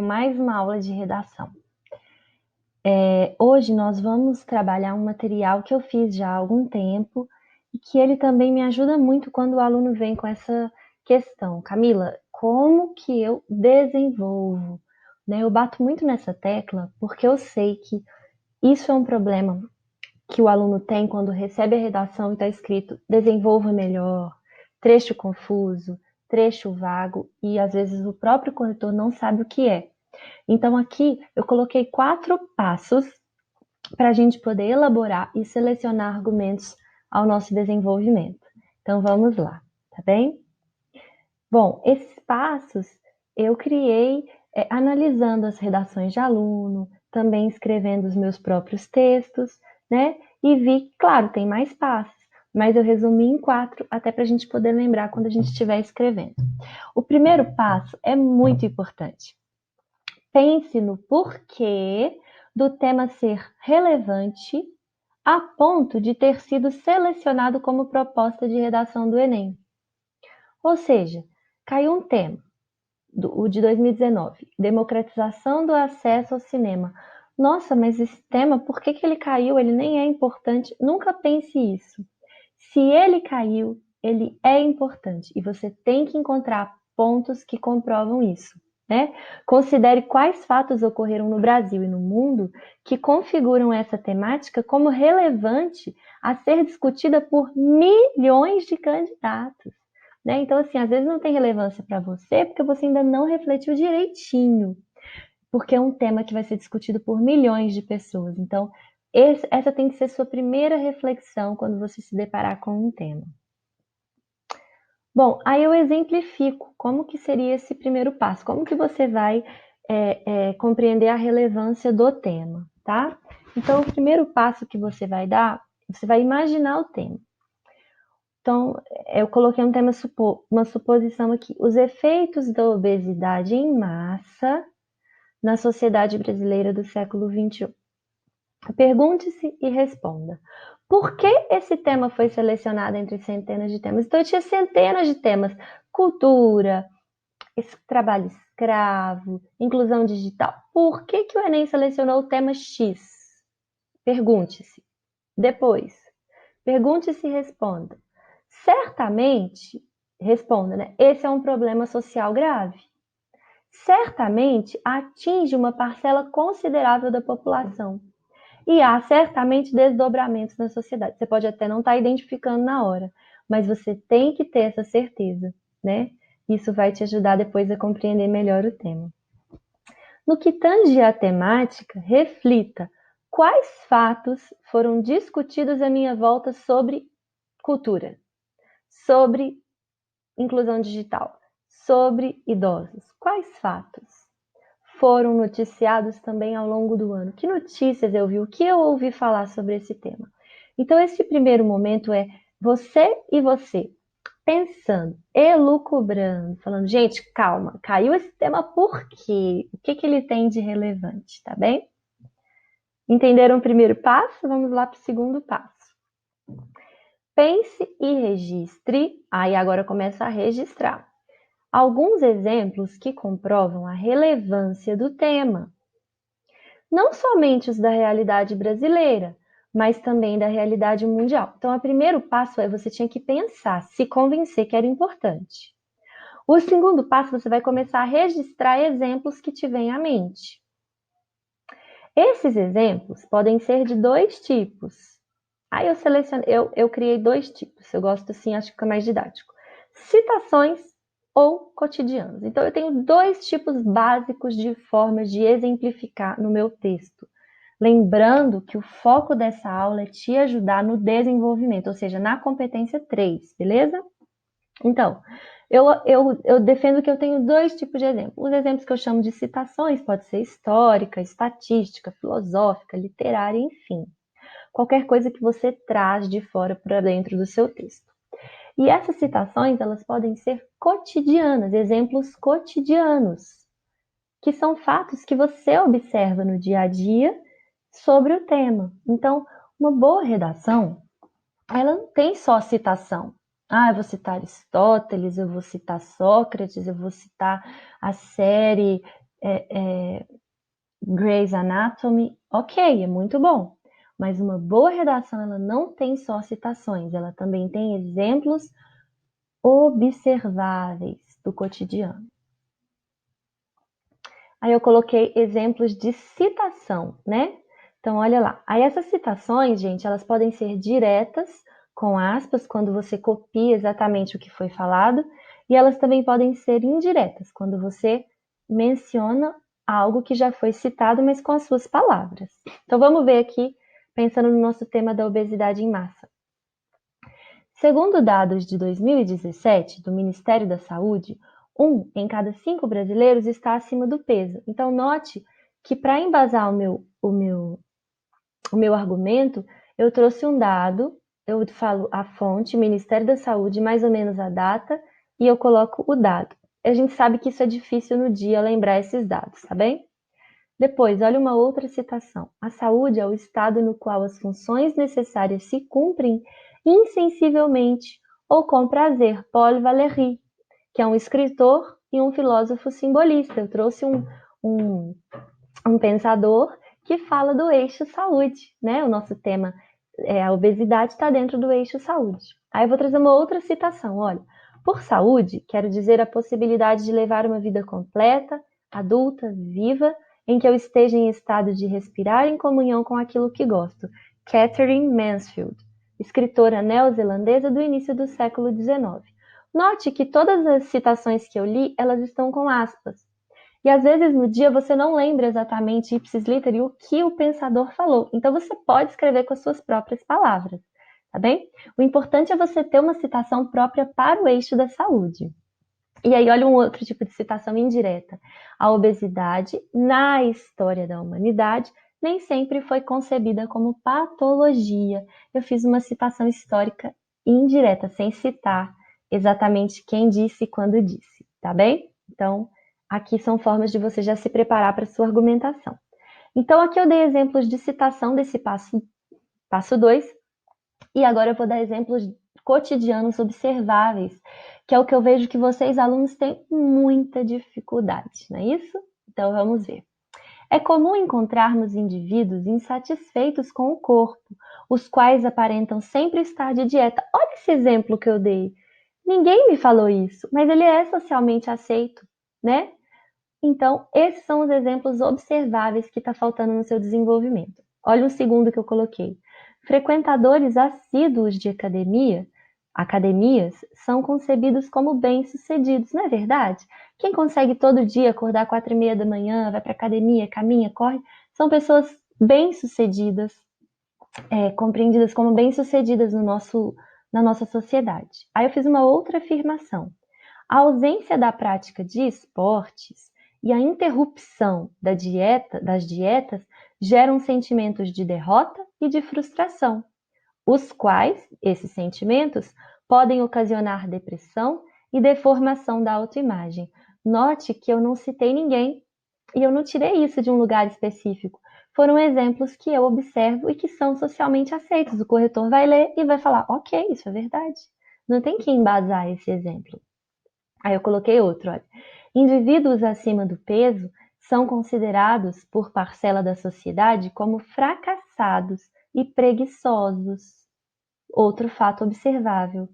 mais uma aula de redação. Hoje nós vamos trabalhar um material que eu fiz já há algum tempo e que ele também me ajuda muito quando o aluno vem com essa questão. Camila, como que eu desenvolvo? Né? Eu bato muito nessa tecla porque eu sei que isso é um problema que o aluno tem quando recebe a redação e está escrito desenvolva melhor, trecho confuso, trecho vago, e às vezes o próprio corretor não sabe o que é. Então aqui eu coloquei 4 passos para a gente poder elaborar e selecionar argumentos ao nosso desenvolvimento. Então vamos lá, tá bem? Bom, esses passos eu criei analisando as redações de aluno, também escrevendo os meus próprios textos, né? E vi, claro, tem mais passos, mas eu resumi em 4, até para a gente poder lembrar quando a gente estiver escrevendo. O primeiro passo é muito importante. Pense no porquê do tema ser relevante a ponto de ter sido selecionado como proposta de redação do Enem. Ou seja, caiu um tema, o de 2019, democratização do acesso ao cinema. Nossa, mas esse tema, por que ele caiu? Ele nem é importante. Nunca pense isso. Se ele caiu, ele é importante e você tem que encontrar pontos que comprovam isso. Né? Considere quais fatos ocorreram no Brasil e no mundo que configuram essa temática como relevante a ser discutida por milhões de candidatos. Né? Então, assim, às vezes não tem relevância para você porque você ainda não refletiu direitinho, porque é um tema que vai ser discutido por milhões de pessoas. Então, essa tem que ser sua primeira reflexão quando você se deparar com um tema. Bom, aí eu exemplifico como que seria esse primeiro passo, como que você vai compreender a relevância do tema, tá? Então, o primeiro passo que você vai dar, você vai imaginar o tema. Então, eu coloquei um tema, uma suposição aqui. Os efeitos da obesidade em massa na sociedade brasileira do século XXI. Pergunte-se e responda. Por que esse tema foi selecionado entre centenas de temas? Então, eu tinha centenas de temas. Cultura, trabalho escravo, inclusão digital. Por que o Enem selecionou o tema X? Pergunte-se. Depois, pergunte-se e responda. Certamente, responda, né? Esse é um problema social grave. Certamente atinge uma parcela considerável da população. E há certamente desdobramentos na sociedade. Você pode até não estar identificando na hora, mas você tem que ter essa certeza, né? Isso vai te ajudar depois a compreender melhor o tema. No que tange à temática, reflita quais fatos foram discutidos à minha volta sobre cultura, sobre inclusão digital, sobre idosos. Quais fatos foram noticiados também ao longo do ano? Que notícias eu vi? O que eu ouvi falar sobre esse tema? Então, esse primeiro momento é você e você, pensando, elucubrando, falando, gente, calma, caiu esse tema por quê? O que ele tem de relevante, tá bem? Entenderam o primeiro passo? Vamos lá para o segundo passo. Pense e registre, aí agora começa a registrar. Alguns exemplos que comprovam a relevância do tema. Não somente os da realidade brasileira, mas também da realidade mundial. Então, o primeiro passo é você tinha que pensar, se convencer que era importante. O segundo passo, você vai começar a registrar exemplos que te vêm à mente. Esses exemplos podem ser de 2 tipos. Aí eu criei 2 tipos. Eu gosto assim, acho que fica mais didático. Citações ou cotidianos. Então, eu tenho 2 tipos básicos de formas de exemplificar no meu texto. Lembrando que o foco dessa aula é te ajudar no desenvolvimento, ou seja, na competência 3, beleza? Então, eu defendo que eu tenho 2 tipos de exemplos. Os exemplos que eu chamo de citações, pode ser histórica, estatística, filosófica, literária, enfim. Qualquer coisa que você traz de fora para dentro do seu texto. E essas citações, elas podem ser cotidianas, exemplos cotidianos, que são fatos que você observa no dia a dia sobre o tema. Então, uma boa redação, ela não tem só citação. Eu vou citar Aristóteles, eu vou citar Sócrates, eu vou citar a série Grey's Anatomy, ok, é muito bom. Mas uma boa redação, ela não tem só citações, ela também tem exemplos observáveis do cotidiano. Aí eu coloquei exemplos de citação, né? Então, olha lá. Aí essas citações, gente, elas podem ser diretas, com aspas, quando você copia exatamente o que foi falado, e elas também podem ser indiretas, quando você menciona algo que já foi citado, mas com as suas palavras. Então, vamos ver aqui, pensando no nosso tema da obesidade em massa. Segundo dados de 2017 do Ministério da Saúde, 1 em cada 5 brasileiros está acima do peso. Então, note que para embasar o meu argumento, eu trouxe um dado, eu falo a fonte, Ministério da Saúde, mais ou menos a data, e eu coloco o dado. A gente sabe que isso é difícil no dia lembrar esses dados, tá bem? Depois, olha uma outra citação. A saúde é o estado no qual as funções necessárias se cumprem insensivelmente ou com prazer. Paul Valéry, que é um escritor e um filósofo simbolista. Eu trouxe um, um pensador que fala do eixo saúde, né? O nosso tema é a obesidade está dentro do eixo saúde. Aí eu vou trazer uma outra citação, olha. Por saúde, quero dizer a possibilidade de levar uma vida completa, adulta, viva, em que eu esteja em estado de respirar em comunhão com aquilo que gosto. Catherine Mansfield, escritora neozelandesa do início do século XIX. Note que todas as citações que eu li, elas estão com aspas. E às vezes no dia você não lembra exatamente ipsis literi o que o pensador falou. Então você pode escrever com as suas próprias palavras, tá bem? O importante é você ter uma citação própria para o eixo da saúde. E aí, olha um outro tipo de citação indireta. A obesidade, na história da humanidade, nem sempre foi concebida como patologia. Eu fiz uma citação histórica indireta, sem citar exatamente quem disse e quando disse, tá bem? Então, aqui são formas de você já se preparar para a sua argumentação. Então, aqui eu dei exemplos de citação desse passo 2, e agora eu vou dar exemplos cotidianos observáveis, que é o que eu vejo que vocês, alunos, têm muita dificuldade, não é isso? Então, vamos ver. É comum encontrarmos indivíduos insatisfeitos com o corpo, os quais aparentam sempre estar de dieta. Olha esse exemplo que eu dei. Ninguém me falou isso, mas ele é socialmente aceito, né? Então, esses são os exemplos observáveis que está faltando no seu desenvolvimento. Olha o segundo que eu coloquei. Frequentadores assíduos de academias são concebidos como bem-sucedidos, não é verdade? Quem consegue todo dia acordar 4:30 da manhã, vai para a academia, caminha, corre, são pessoas bem-sucedidas, compreendidas como bem-sucedidas na nossa sociedade. Aí eu fiz uma outra afirmação. A ausência da prática de esportes e a interrupção das dietas geram sentimentos de derrota e de frustração, os quais, esses sentimentos, podem ocasionar depressão e deformação da autoimagem. Note que eu não citei ninguém e eu não tirei isso de um lugar específico. Foram exemplos que eu observo e que são socialmente aceitos. O corretor vai ler e vai falar: ok, isso é verdade. Não tem que embasar esse exemplo. Aí eu coloquei outro, olha. Indivíduos acima do peso são considerados por parcela da sociedade como fracassados e preguiçosos. Outro fato observável.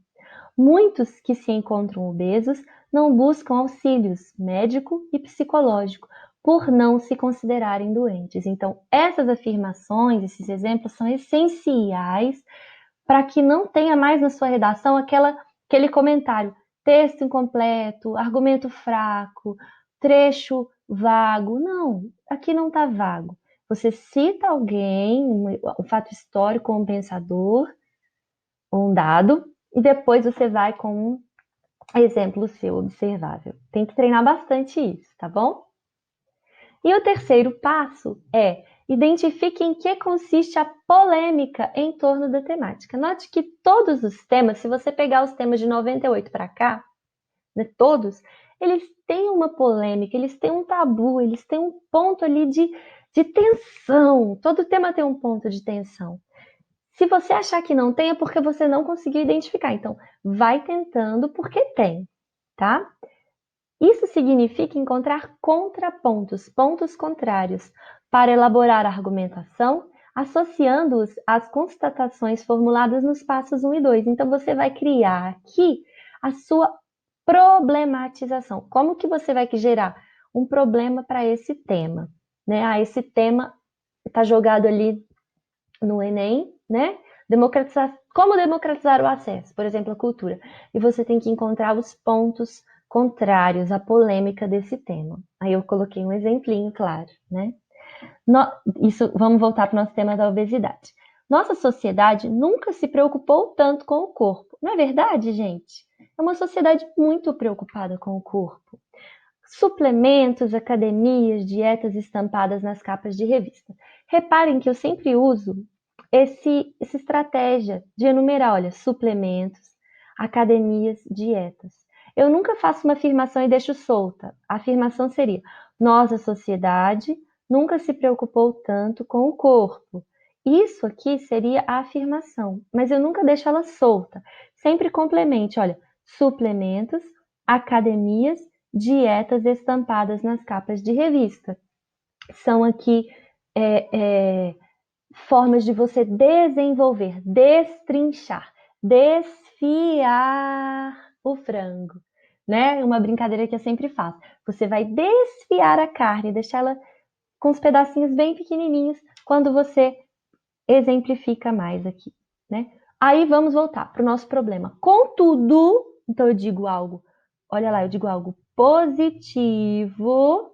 Muitos que se encontram obesos não buscam auxílios médico e psicológico por não se considerarem doentes. Então, essas afirmações, esses exemplos são essenciais para que não tenha mais na sua redação aquele comentário: texto incompleto, argumento fraco, trecho vago. Não, aqui não está vago. Você cita alguém, um fato histórico, um pensador, um dado, e depois você vai com um exemplo seu observável. Tem que treinar bastante isso, tá bom? E o terceiro passo é: identifique em que consiste a polêmica em torno da temática. Note que todos os temas, se você pegar os temas de 98 para cá, né, todos, eles têm uma polêmica, eles têm um tabu, eles têm um ponto ali de tensão. Todo tema tem um ponto de tensão. Se você achar que não tem, é porque você não conseguiu identificar. Então, vai tentando porque tem, tá? Isso significa encontrar contrapontos, pontos contrários, para elaborar a argumentação, associando-os às constatações formuladas nos passos 1 e 2. Então, você vai criar aqui a sua problematização. Como que você vai gerar um problema para esse tema? Né? Esse tema está jogado ali no Enem, né? Como democratizar o acesso, por exemplo, à cultura. E você tem que encontrar os pontos contrários à polêmica desse tema. Aí eu coloquei um exemplinho, claro, né? Vamos voltar para o nosso tema da obesidade. Nossa sociedade nunca se preocupou tanto com o corpo. Não é verdade, gente? É uma sociedade muito preocupada com o corpo. Suplementos, academias, dietas estampadas nas capas de revista. Reparem que eu sempre uso essa estratégia de enumerar, olha, suplementos, academias, dietas. Eu nunca faço uma afirmação e deixo solta. A afirmação seria: nossa sociedade nunca se preocupou tanto com o corpo. Isso aqui seria a afirmação, mas eu nunca deixo ela solta. Sempre complemente, olha, suplementos, academias, dietas estampadas nas capas de revista. São aqui formas de você desenvolver, destrinchar, desfiar o frango, né? Uma brincadeira que eu sempre faço. Você vai desfiar a carne, deixá-la com os pedacinhos bem pequenininhos quando você exemplifica mais aqui, né? Aí vamos voltar para o nosso problema. Contudo, então eu digo algo, olha lá, eu digo algo positivo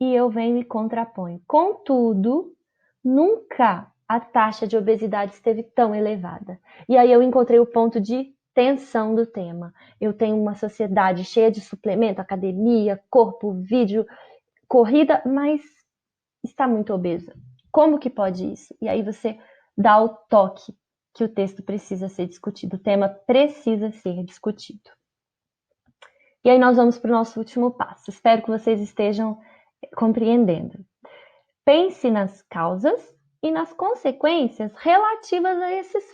e eu venho e contraponho. Contudo, nunca a taxa de obesidade esteve tão elevada. E aí eu encontrei o ponto de tensão do tema. Eu tenho uma sociedade cheia de suplemento, academia, corpo, vídeo, corrida, mas está muito obesa. Como que pode isso? E aí você dá o toque que o texto precisa ser discutido, o tema precisa ser discutido. E aí nós vamos para o nosso último passo. Espero que vocês estejam compreendendo. Pense nas causas e nas consequências relativas a esses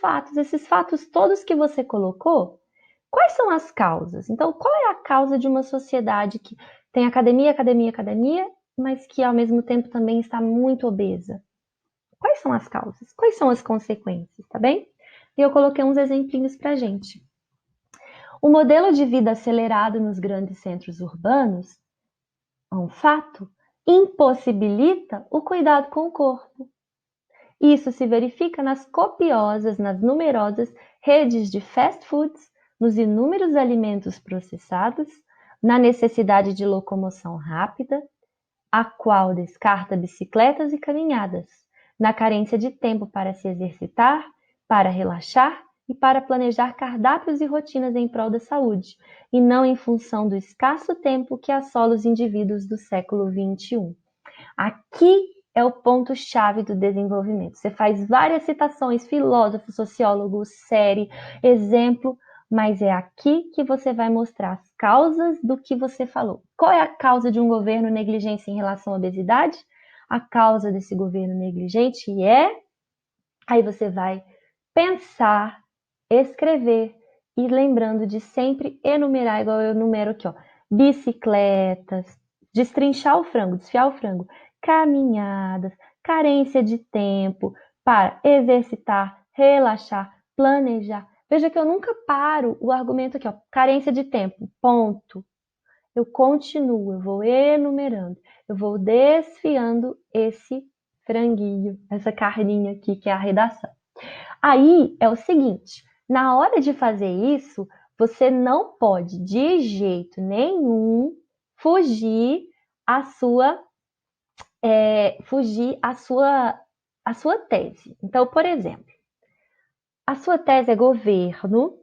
fatos todos que você colocou. Quais são as causas? Então, qual é a causa de uma sociedade que tem academia, academia, academia, mas que ao mesmo tempo também está muito obesa? Quais são as causas? Quais são as consequências, tá bem? E eu coloquei uns exemplinhos pra gente. O modelo de vida acelerado nos grandes centros urbanos, é um fato, impossibilita o cuidado com o corpo. Isso se verifica nas copiosas, nas numerosas redes de fast foods, nos inúmeros alimentos processados, na necessidade de locomoção rápida, a qual descarta bicicletas e caminhadas, na carência de tempo para se exercitar, para relaxar e para planejar cardápios e rotinas em prol da saúde, e não em função do escasso tempo que assola os indivíduos do século XXI. Aqui é o ponto-chave do desenvolvimento. Você faz várias citações, filósofo, sociólogo, série, exemplo, mas é aqui que você vai mostrar as causas do que você falou. Qual é a causa de um governo negligente em relação à obesidade? A causa desse governo negligente é... Aí você vai pensar, escrever e lembrando de sempre enumerar, igual eu enumero aqui, ó, bicicletas, destrinchar o frango, desfiar o frango, caminhadas, carência de tempo para exercitar, relaxar, planejar. Veja que eu nunca paro o argumento aqui, ó, carência de tempo, ponto. Eu continuo, eu vou enumerando, eu vou desfiando esse franguinho, essa carninha aqui que é a redação. Aí é o seguinte, na hora de fazer isso, você não pode de jeito nenhum fugir a sua a sua tese. Então, por exemplo, a sua tese é governo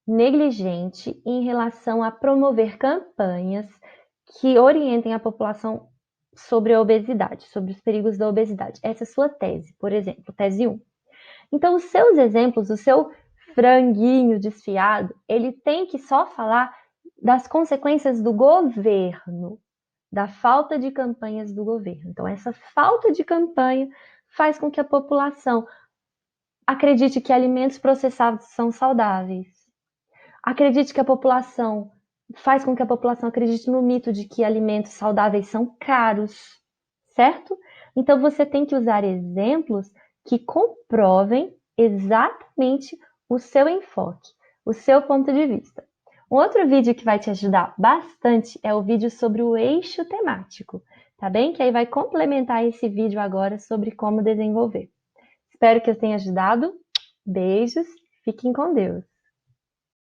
negligente em relação a promover campanhas que orientem a população sobre a obesidade, sobre os perigos da obesidade. Essa é a sua tese, por exemplo, tese 1. Então, os seus exemplos, o seu franguinho desfiado, ele tem que só falar das consequências do governo, da falta de campanhas do governo. Então, essa falta de campanha faz com que a população acredite que alimentos processados são saudáveis, acredite que a população faz com que a população acredite no mito de que alimentos saudáveis são caros, certo? Então você tem que usar exemplos que comprovem exatamente o seu enfoque, o seu ponto de vista. Um outro vídeo que vai te ajudar bastante é o vídeo sobre o eixo temático, tá bem? Que aí vai complementar esse vídeo agora sobre como desenvolver. Espero que eu tenha ajudado. Beijos, fiquem com Deus.